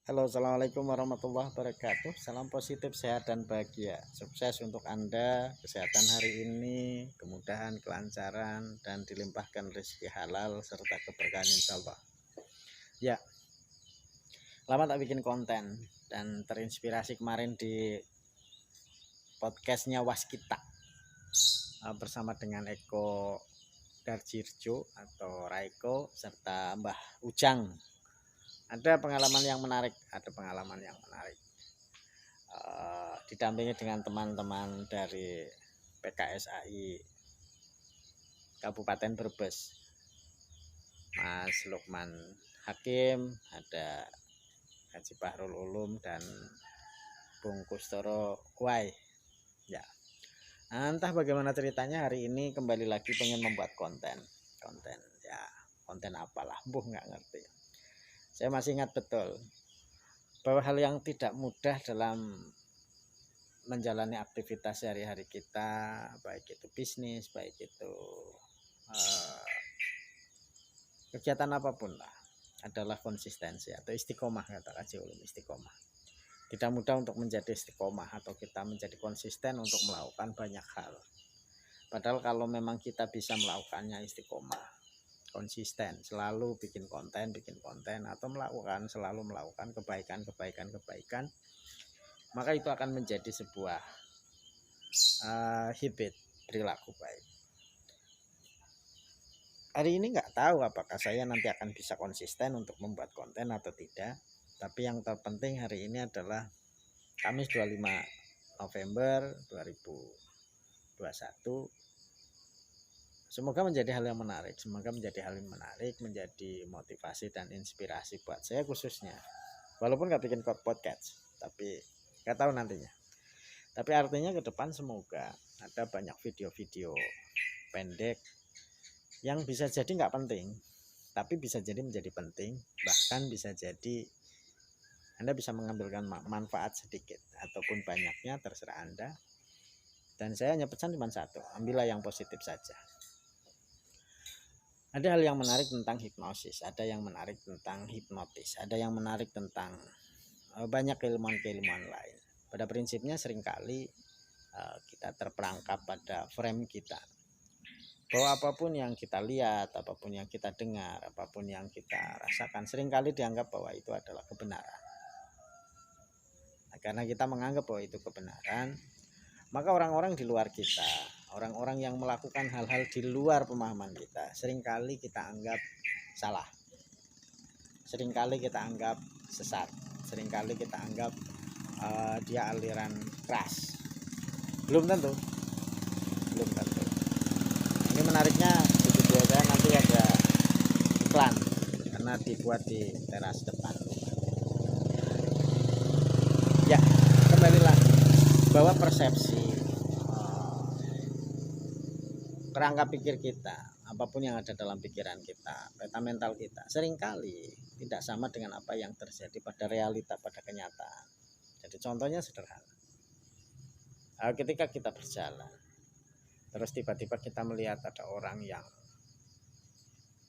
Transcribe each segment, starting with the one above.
Halo, assalamualaikum warahmatullahi wabarakatuh. Salam positif, sehat, dan bahagia. Sukses untuk Anda, kesehatan hari ini, kemudahan, kelancaran, dan dilimpahkan rezeki halal serta keberkahan insya Allah. Ya, lama tak bikin konten dan terinspirasi kemarin di podcastnya Waskita bersama dengan Eko Darjirjo atau Raiko serta Mbah Ujang. Ada pengalaman yang menarik, didampingi dengan teman-teman dari PKSAI Kabupaten Brebes, Mas Lukman Hakim, ada Haji Bahrul Ulum dan Bung Kustoro Kuai. Ya, entah bagaimana ceritanya hari ini kembali lagi pengen membuat konten ya, konten apalah, nggak ngerti. Saya masih ingat betul bahwa hal yang tidak mudah dalam menjalani aktivitas sehari-hari kita, baik itu bisnis, baik itu kegiatan apapun lah, adalah konsistensi atau istiqomah, kata Kaji Ulum, istiqomah. Tidak mudah untuk menjadi istiqomah atau kita menjadi konsisten untuk melakukan banyak hal. Padahal kalau memang kita bisa melakukannya istiqomah, konsisten, selalu bikin konten atau selalu melakukan kebaikan, maka itu akan menjadi sebuah habit, perilaku baik. Hari ini nggak tahu apakah saya nanti akan bisa konsisten untuk membuat konten atau tidak. Tapi yang terpenting hari ini adalah Kamis 25 November 2021. Semoga menjadi hal yang menarik, menjadi motivasi dan inspirasi buat saya khususnya. Walaupun nggak bikin podcast, tapi nggak tahu nantinya. Tapi artinya ke depan semoga ada banyak video-video pendek yang bisa jadi nggak penting, tapi bisa jadi menjadi penting, bahkan bisa jadi Anda bisa mengambilkan manfaat sedikit ataupun banyaknya, terserah Anda. Dan saya hanya pesan cuma satu, ambillah yang positif saja. Ada hal yang menarik tentang hipnosis, ada yang menarik tentang hipnotis, ada yang menarik tentang banyak keilmuan-keilmuan lain. Pada prinsipnya seringkali kita terperangkap pada frame kita, bahwa apapun yang kita lihat, apapun yang kita dengar, apapun yang kita rasakan, seringkali dianggap bahwa itu adalah kebenaran. Nah, karena kita menganggap bahwa itu kebenaran, maka orang-orang di luar kita, orang-orang yang melakukan hal-hal di luar pemahaman kita, seringkali kita anggap salah, seringkali kita anggap sesat, seringkali kita anggap dia aliran keras. Belum tentu. Ini menariknya di video saya nanti ada iklan karena dibuat di teras depan. Ya, kembalilah bahwa persepsi, kerangka pikir kita, apapun yang ada dalam pikiran kita, peta mental kita, seringkali tidak sama dengan apa yang terjadi pada realita, pada kenyataan. Jadi contohnya sederhana. Ketika kita berjalan, terus tiba-tiba kita melihat ada orang yang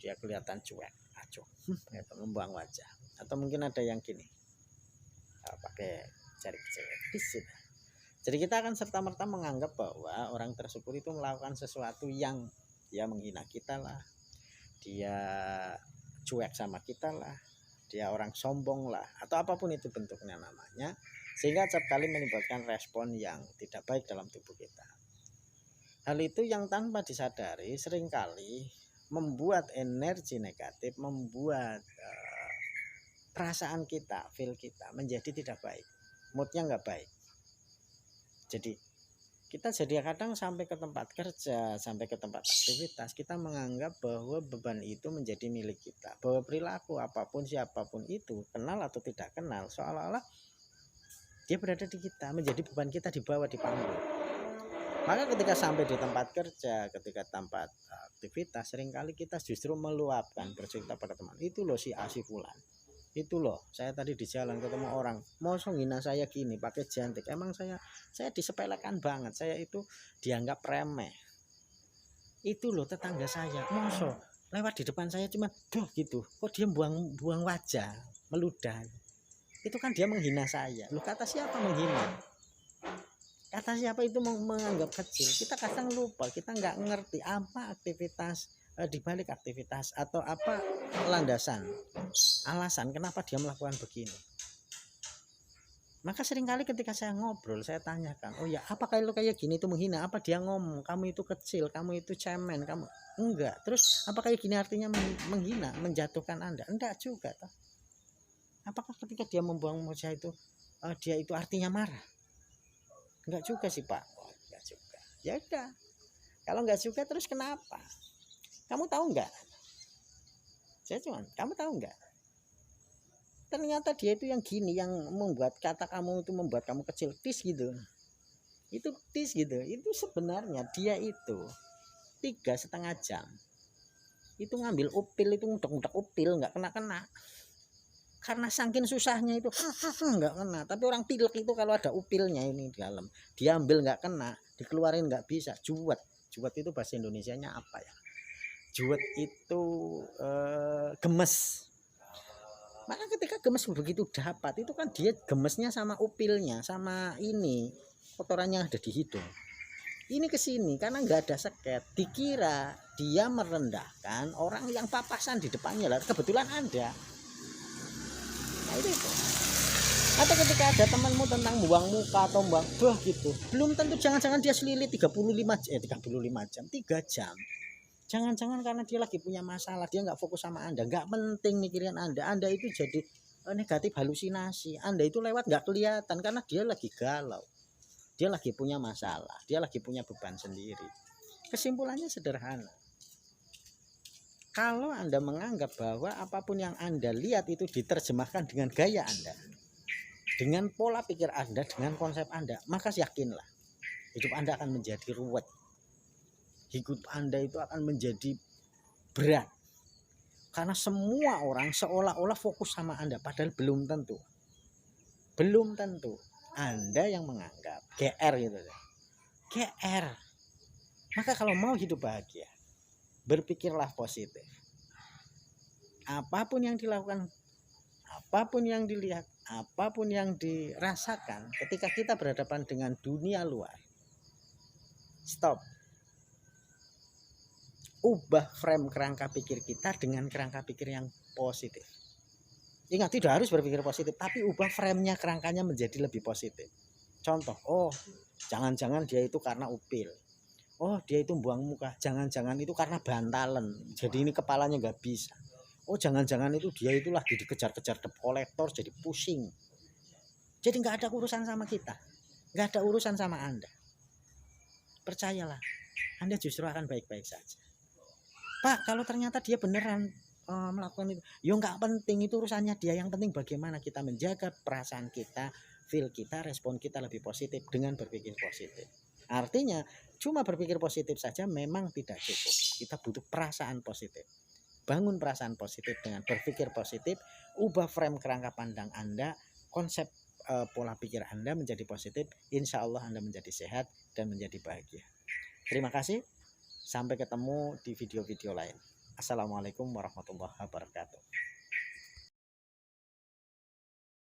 dia kelihatan cuek, acuh, membuang wajah, atau mungkin ada yang gini, pakai jari kecil, jadi kita akan serta-merta menganggap bahwa orang tersebut itu melakukan sesuatu yang dia menghina kita lah, dia cuek sama kita lah, dia orang sombong lah, atau apapun itu bentuknya namanya, sehingga setiap kali menimbulkan respon yang tidak baik dalam tubuh kita. Hal itu yang tanpa disadari seringkali membuat energi negatif, membuat perasaan kita, feel kita menjadi tidak baik, moodnya nggak baik. Jadi kita jadi kadang sampai ke tempat kerja, sampai ke tempat aktivitas, kita menganggap bahwa beban itu menjadi milik kita, bahwa perilaku apapun siapapun itu, kenal atau tidak kenal, seolah-olah dia berada di kita, menjadi beban kita dibawa di panggung. Maka ketika sampai di tempat kerja, ketika tempat aktivitas, seringkali kita justru meluapkan, bercerita pada teman, itu loh si A si Fulan, itu loh saya tadi di jalan ketemu orang mau menghina saya gini pakai jantik, emang saya disepelekan banget, saya itu dianggap remeh. Itu loh tetangga saya moso lewat di depan saya cuma gitu, kok dia buang wajah, meludah. itu kan dia menghina saya. Loh, kata siapa menghina? Kata siapa itu menganggap kecil? Kita kadang lupa, kita nggak ngerti apa aktivitas di balik aktivitas atau apa landasan, alasan kenapa dia melakukan begini. Maka seringkali ketika saya ngobrol, saya tanyakan, oh ya, apa kalau kayak gini itu menghina? Apa dia ngomong kamu itu kecil, kamu itu cemen, kamu enggak? Terus apa kayak gini artinya menghina, menjatuhkan Anda? Enggak juga toh. Apakah ketika dia membuang moja itu dia itu artinya marah? Enggak juga sih Pak. Oh, enggak juga. Ya udah. Kalau enggak juga terus kenapa? Kamu tahu enggak? Kamu tahu enggak? Ternyata dia itu yang gini, yang membuat kata kamu itu membuat kamu kecil, tis gitu. Itu tis gitu. Itu sebenarnya dia itu 3,5 jam. Itu ngambil upil itu ngudek-ngudek upil nggak kena-kena. Karena saking susahnya itu nggak kena. Tapi orang pilek itu kalau ada upilnya ini di dalam, diambil nggak kena, dikeluarin nggak bisa. Juwet. Juwet itu bahasa Indonesianya apa ya? Juwet itu gemes. Maka ketika gemes begitu dapat itu kan dia gemesnya sama upilnya, sama ini kotoran yang ada di hidung. Ini kesini karena nggak ada seket, dikira dia merendahkan orang yang papasan di depannya lah. Kebetulan ada. Nah itu. Atau ketika ada temanmu tentang buang muka atau buang bah gitu, belum tentu, jangan-jangan dia selilit 35 jam, 3 jam. Jangan-jangan karena dia lagi punya masalah, dia nggak fokus sama Anda, nggak penting mikirin Anda itu jadi negatif halusinasi. Anda itu lewat nggak kelihatan karena dia lagi galau, dia lagi punya masalah, dia lagi punya beban sendiri. Kesimpulannya sederhana. Kalau Anda menganggap bahwa apapun yang Anda lihat itu diterjemahkan dengan gaya Anda, dengan pola pikir Anda, dengan konsep Anda, maka yakinlah hidup Anda akan menjadi ruwet. Hidup Anda itu akan menjadi berat. Karena semua orang seolah-olah fokus sama Anda, padahal belum tentu. Belum tentu. Anda yang menganggap GR gitu. GR. Maka kalau mau hidup bahagia, berpikirlah positif. Apapun yang dilakukan, apapun yang dilihat, apapun yang dirasakan ketika kita berhadapan dengan dunia luar, stop. Ubah frame kerangka pikir kita dengan kerangka pikir yang positif. Ingat, tidak harus berpikir positif, tapi ubah framenya, kerangkanya menjadi lebih positif. Contoh, oh jangan-jangan dia itu karena upil, oh dia itu buang muka, jangan-jangan itu karena bantalan, jadi ini kepalanya nggak bisa, oh jangan-jangan itu dia itu lagi dikejar-kejar debt collector jadi pusing. Jadi nggak ada urusan sama kita, nggak ada urusan sama Anda. Percayalah, Anda justru akan baik-baik saja. Pak, kalau ternyata dia beneran melakukan itu, ya nggak penting, itu urusannya dia. Yang penting bagaimana kita menjaga perasaan kita, feel kita, respon kita lebih positif dengan berpikir positif. Artinya cuma berpikir positif saja memang tidak cukup, kita butuh perasaan positif. Bangun perasaan positif dengan berpikir positif, ubah frame kerangka pandang Anda, konsep pola pikir Anda menjadi positif. Insya Allah Anda menjadi sehat dan menjadi bahagia. Terima kasih. Sampai ketemu di video-video lain. Assalamualaikum warahmatullahi wabarakatuh.